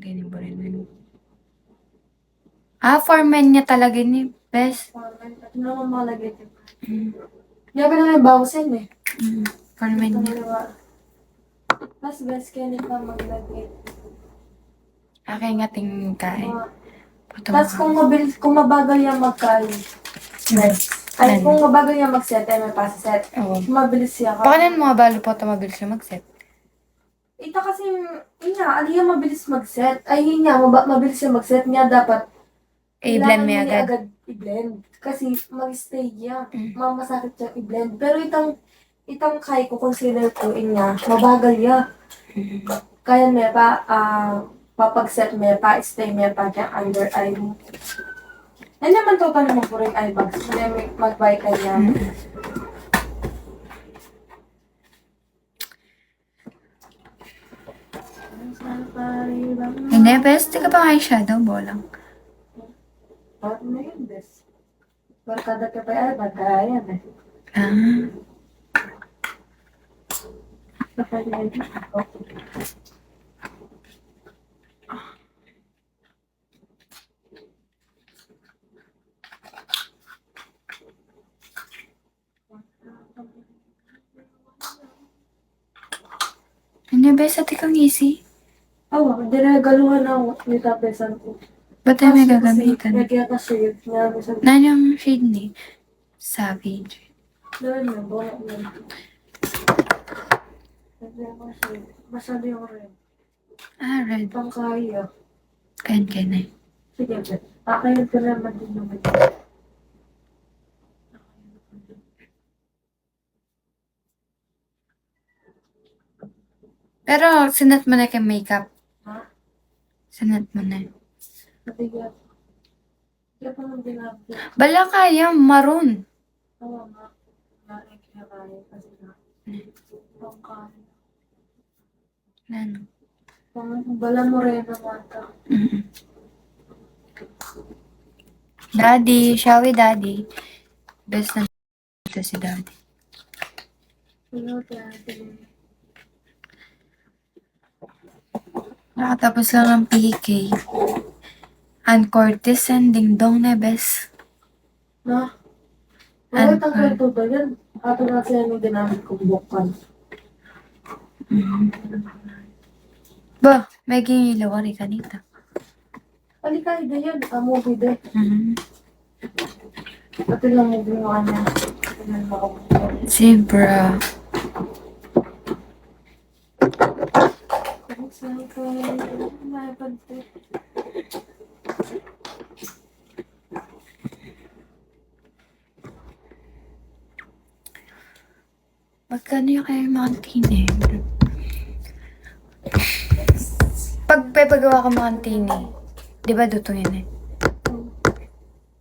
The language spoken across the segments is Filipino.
Hindi ba rin. For men niya talaga ni best. At naman malagay ito. Mm. Yabi na may bawsin eh. For men niya. Mas best kaya nito maglagay. Aking nga tingin kain. Tapos kung mabagal yan magkain. Ay, kung mabagal yan mag-set, ay may pasiset. Oo. Mabilis siya. Baka mga balo po ito mabilis siya mag-set. Ito kasi, aliya mabilis mag-set. Ay, mabilis siya mag-set niya. Dapat, I-blend mo agad. i-blend. Kasi, mag-stay niya. Masakit siya i-blend. Pero itang kay ko, consider ko, mabagal niya. Kaya may pa, papag-set may pa, stay may pa niya under eye mo. Yan naman total mo po rin eye bags. May mag-buy ka niya. Hindi, best. Di ka pa eyeshadow, bolang. Bakit na yun, bes? Barkada ka pa ay, barkada yan eh. Hindi, best. Ati kang easy. Oo, dinagaluhan ako ni tapesan ko. Ba't tayo may gagamitan? Kaya kasi, Na yung shade ni Savage. Dahil na, bawa na. Masyado yung red. Red. Pangkaya. Kain na. Sige, bet. Kakayin ko naman din naman. Pero, sinat mo na kay makeup. Ha? Sinat mo na. Matigas. Kaya pa nang ginagawa. Bala kaya, maroon. Oo nga. Kaya kasi na. Pangkaya. Ano? Bala mo rin ang mata. Daddy, shall we, Daddy? Best na ito si Daddy. Hello, Daddy. Nakatapos lang ang PK. Ann Cortez and Ding Dong na best. Na? Bakit ang kwento ba yan? Ato na siya yung ginamit kong bukal. Ba, may gingilaw rin kanita. Halika, ide yan. Movie de. Pati lang movie mo kanya. Zebra. Saan ka? May pante. Magkano yung kaya mga tine? Pag pepagawa ka mga tine, di ba dutungin eh?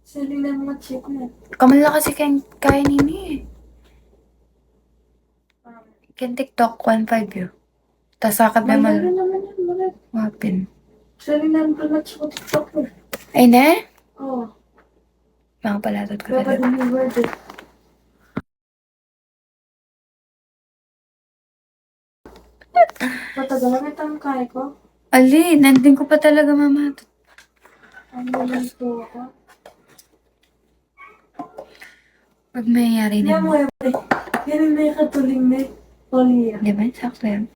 Sali na mga check mo. Kamala kasi kaya nini eh. Kan TikTok, 1.5 yun. Tapos sakad na May naman yan, malit. Wapin. Sali na mga check mo TikTok mo. Ay na? Oo. Mga palatot ko Kaya pa talaga. din yung word eh. Matagal lang itang kaya ko. Ali, nandun ko pa talaga mamatot. Ang naman po ako. Pag mayayari Hindi na mo eh. Yan na yung katuling na eh. Oliya. Di ba? Sakto yan.